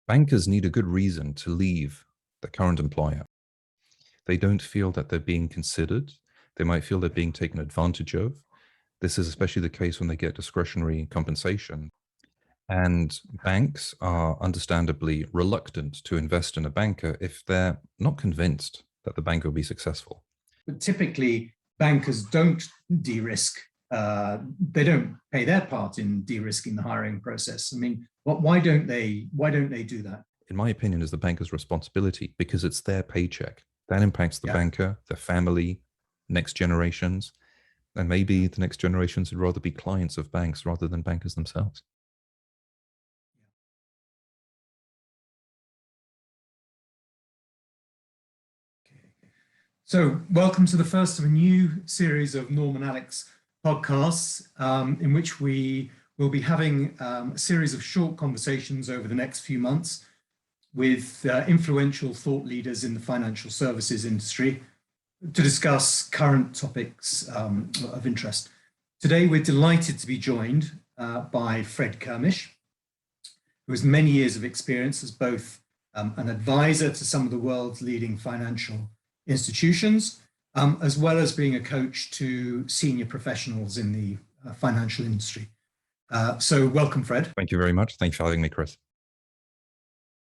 Bankers need a good reason to leave the current employer. They don't feel that they're being considered. They might feel they're being taken advantage of. This is especially the case when they get discretionary compensation. And banks are understandably reluctant to invest in a banker if they're not convinced that the banker will be successful. But typically, bankers don't de-risk. They don't pay their part in de-risking the hiring process. I mean, why don't they do that? In my opinion, is the banker's responsibility, because it's their paycheck. That impacts the banker, their family, next generations, and maybe the next generations would rather be clients of banks rather than bankers themselves. So welcome to the first of a new series of Norm and Alex podcasts, in which we will be having a series of short conversations over the next few months with influential thought leaders in the financial services industry to discuss current topics of interest. Today, we're delighted to be joined by Fred Kermisch, who has many years of experience as both an advisor to some of the world's leading financial institutions, as well as being a coach to senior professionals in the financial industry. So welcome, Fred. Thank you very much. Thanks for having me, Chris.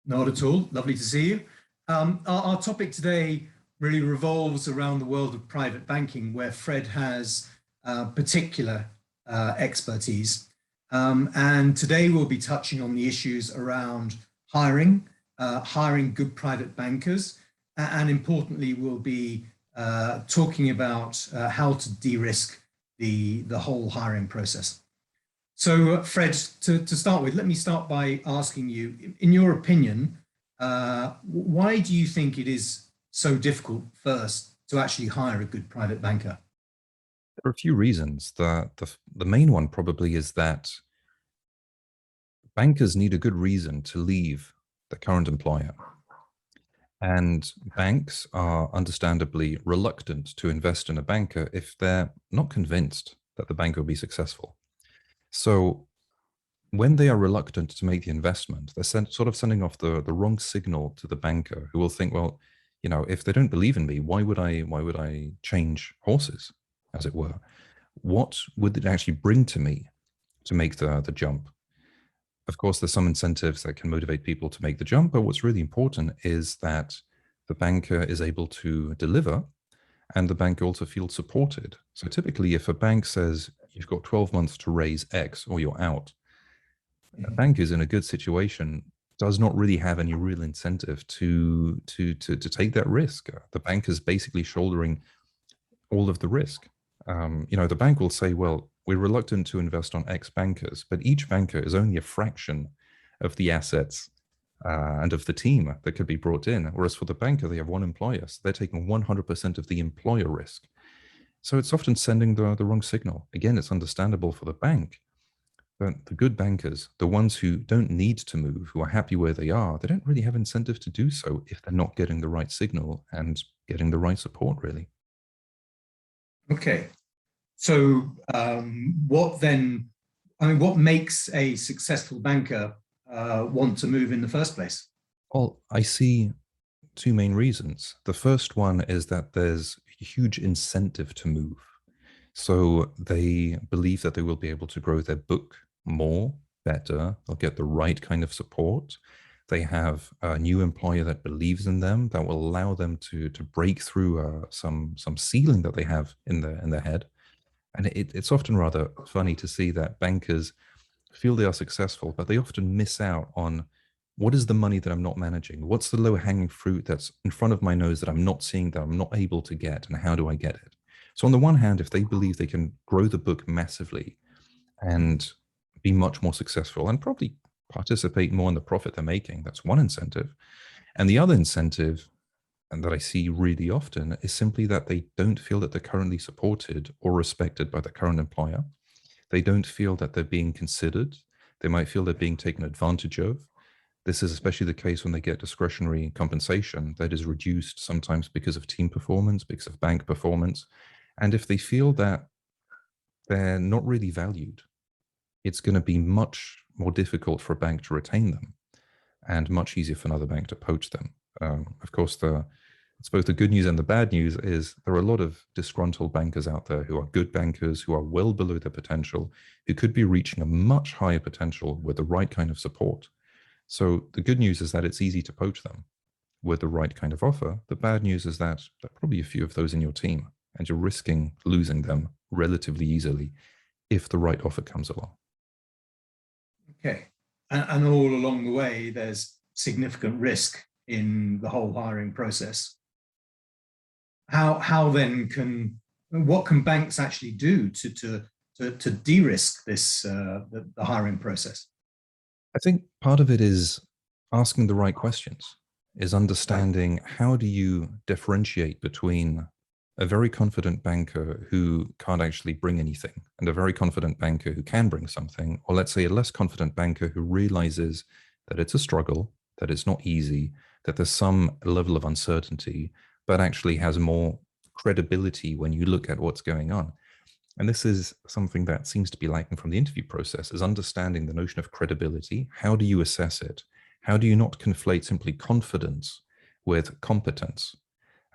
Not at all. Lovely to see you. Our topic today really revolves around the world of private banking, where Fred has particular expertise. And today we'll be touching on the issues around hiring good private bankers, and importantly, we'll be talking about how to de-risk the whole hiring process. So Fred, to start with, let me start by asking you, in your opinion, why do you think it is so difficult first to actually hire a good private banker? There are a few reasons. The main one probably is that bankers need a good reason to leave the current employer. And banks are understandably reluctant to invest in a banker if they're not convinced that the banker will be successful. So when they are reluctant to make the investment, they're sort of sending off the wrong signal to the banker, who will think, well, you know, if they don't believe in me, why would I change horses, as it were? What would it actually bring to me to make the jump? Of course, there's some incentives that can motivate people to make the jump, but what's really important is that the banker is able to deliver, and the banker also feels supported. So typically, if a bank says you've got 12 months to raise X or you're out, a bank is in a good situation, does not really have any real incentive to take that risk. The bank is basically shouldering all of the risk. You know, the bank will say, well, we're reluctant to invest on X bankers, but each banker is only a fraction of the assets and of the team that could be brought in. Whereas for the banker, they have one employer, so they're taking 100% of the employer risk. So it's often sending the wrong signal. Again, it's understandable for the bank, but the good bankers, the ones who don't need to move, who are happy where they are, they don't really have incentive to do so if they're not getting the right signal and getting the right support, really. Okay. So what then, I mean, what makes a successful banker want to move in the first place? Well, I see two main reasons. The first one is that there's a huge incentive to move. So they believe that they will be able to grow their book more, better. They'll get the right kind of support. They have a new employer that believes in them, that will allow them to break through some ceiling that they have in their head. And it's often rather funny to see that bankers feel they are successful, but they often miss out on what is the money that I'm not managing? What's the low-hanging fruit that's in front of my nose that I'm not seeing, that I'm not able to get, and how do I get it? So on the one hand, if they believe they can grow the book massively and be much more successful and probably participate more in the profit they're making, that's one incentive. And the other incentive, and that I see really often, is simply that they don't feel that they're currently supported or respected by the current employer. They don't feel that they're being considered. They might feel they're being taken advantage of. This is especially the case when they get discretionary compensation that is reduced sometimes because of team performance, because of bank performance. And if they feel that they're not really valued, it's going to be much more difficult for a bank to retain them. and much easier for another bank to poach them. Of course, it's both the good news and the bad news is there are a lot of disgruntled bankers out there who are good bankers, who are well below their potential, who could be reaching a much higher potential with the right kind of support. So the good news is that it's easy to poach them with the right kind of offer. The bad news is that there are probably a few of those in your team, and you're risking losing them relatively easily if the right offer comes along. Okay. And all along the way, there's significant risk in the whole hiring process. How then what can banks actually do to de-risk this the hiring process? I think part of it is asking the right questions, is understanding how do you differentiate between a very confident banker who can't actually bring anything and a very confident banker who can bring something, or let's say a less confident banker who realizes that it's a struggle, that it's not easy, that there's some level of uncertainty, but actually has more credibility when you look at what's going on. And this is something that seems to be lacking from the interview process, is understanding the notion of credibility. How do you assess it? How do you not conflate simply confidence with competence?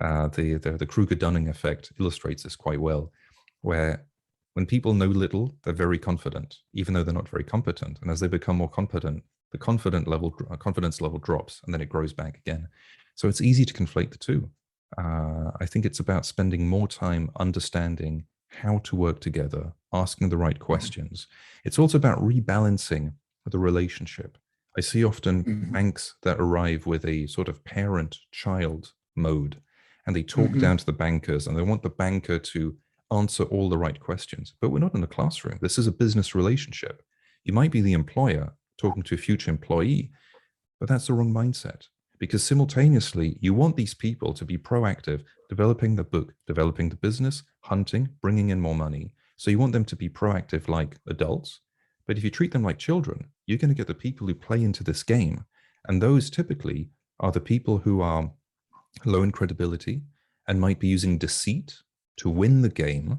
The Kruger-Dunning effect illustrates this quite well, where when people know little, they're very confident, even though they're not very competent. And as they become more competent, the confidence level drops, and then it grows back again. So it's easy to conflate the two. I think it's about spending more time understanding how to work together, asking the right questions. It's also about rebalancing the relationship. I see often banks that arrive with a sort of parent-child mode, and they talk down to the bankers, and they want the banker to answer all the right questions. But we're not in a classroom. This is a business relationship. You might be the employer talking to a future employee, but that's the wrong mindset, because simultaneously you want these people to be proactive, developing the book, developing the business, hunting, bringing in more money. So you want them to be proactive like adults, but if you treat them like children, you're going to get the people who play into this game. And those typically are the people who are low in credibility and might be using deceit to win the game,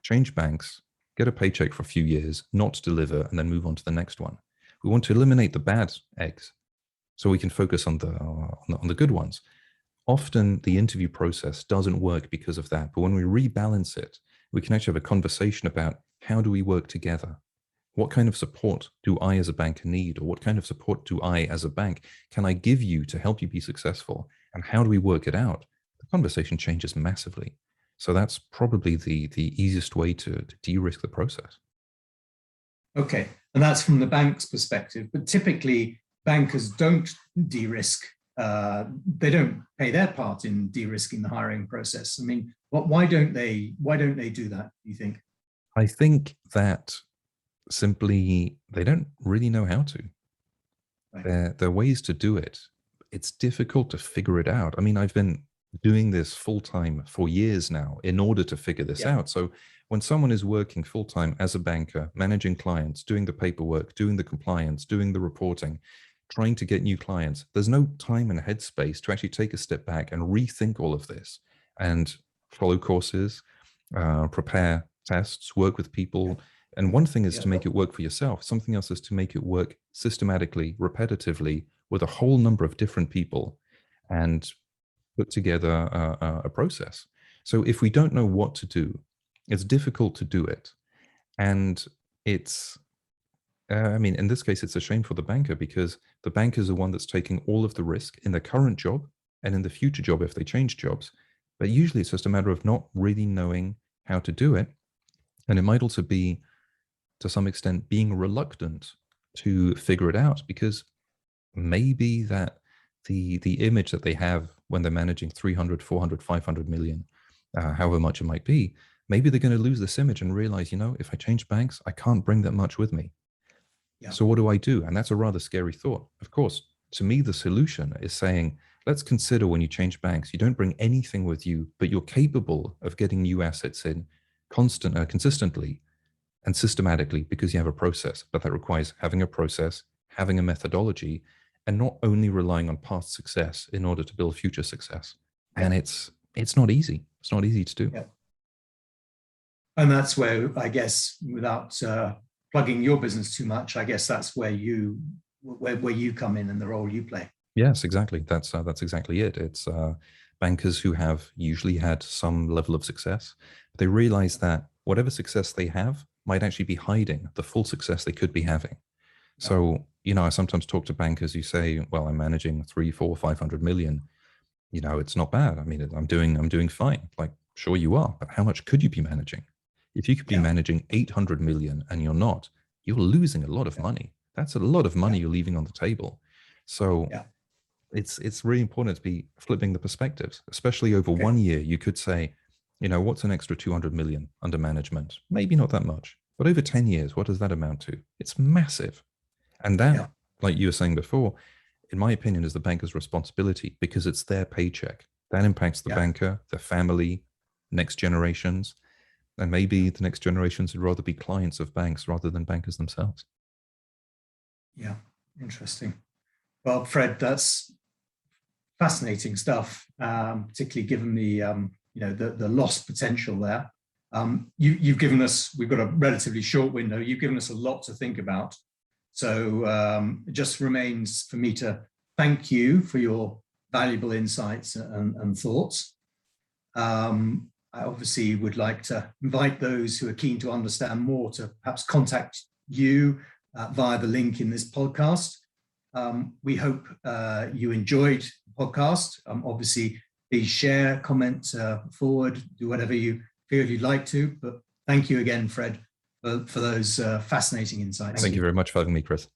change banks, get a paycheck for a few years, not deliver, and then move on to the next one. We want to eliminate the bad eggs so we can focus on the good ones. Often the interview process doesn't work because of that, but when we rebalance it, we can actually have a conversation about how do we work together? What kind of support do I as a banker need? Or what kind of support do I as a bank can I give you to help you be successful? And how do we work it out? The conversation changes massively. So that's probably the easiest way to de-risk the process. Okay, and that's from the bank's perspective, but typically bankers don't de-risk. They don't play their part in de-risking the hiring process. I mean, why don't they do that, do you think? I think that simply they don't really know how to. Right. There are ways to do it. It's difficult to figure it out. I mean, I've been doing this full-time for years now in order to figure this out. So when someone is working full-time as a banker, managing clients, doing the paperwork, doing the compliance, doing the reporting, trying to get new clients, there's no time and headspace to actually take a step back and rethink all of this and follow courses, prepare tests, work with people. And one thing is to make it work for yourself. Something else is to make it work systematically, repetitively, with a whole number of different people and put together a process. So if we don't know what to do, it's difficult to do it. And it's, I mean, in this case, it's a shame for the banker because the banker is the one that's taking all of the risk in their current job and in the future job if they change jobs. But usually it's just a matter of not really knowing how to do it. And it might also be, to some extent, being reluctant to figure it out because maybe that the image that they have when they're managing 300, 400, 500 million, however much it might be, maybe they're going to lose this image and realize, you know, if I change banks, I can't bring that much with me. So what do I do? And that's a rather scary thought. Of course, to me, the solution is saying, let's consider when you change banks, you don't bring anything with you, but you're capable of getting new assets in consistently and systematically because you have a process. But that requires having a process, having a methodology, and not only relying on past success in order to build future success. And it's not easy. It's not easy to do. And that's where, I guess, without plugging your business too much, I guess that's where you where you come in and the role you play. Yes, exactly. That's exactly it. It's bankers who have usually had some level of success. They realize that whatever success they have might actually be hiding the full success they could be having. So, I sometimes talk to bankers who say, well, I'm managing 3, 4, 500 million. It's not bad. I mean, I'm doing fine. Like, sure you are, but how much could you be managing? If you could be managing 800 million and you're not, you're losing a lot of money. That's a lot of money you're leaving on the table. So it's really important to be flipping the perspectives, especially over 1 year. You could say, what's an extra 200 million under management? Maybe not that much, but over 10 years, what does that amount to? It's massive. And that, like you were saying before, in my opinion, is the banker's responsibility, because it's their paycheck. That impacts the banker, their family, next generations. And maybe the next generations would rather be clients of banks rather than bankers themselves. Yeah, interesting. Well, Fred, that's fascinating stuff, particularly given the lost potential there. You've given us, we've got a relatively short window, you've given us a lot to think about. So it just remains for me to thank you for your valuable insights and thoughts. I obviously would like to invite those who are keen to understand more to perhaps contact you via the link in this podcast. We hope you enjoyed the podcast. Obviously, please share, comment, forward, do whatever you feel you'd like to. But thank you again, Fred, for those fascinating insights. Thank you very much for having me, Chris.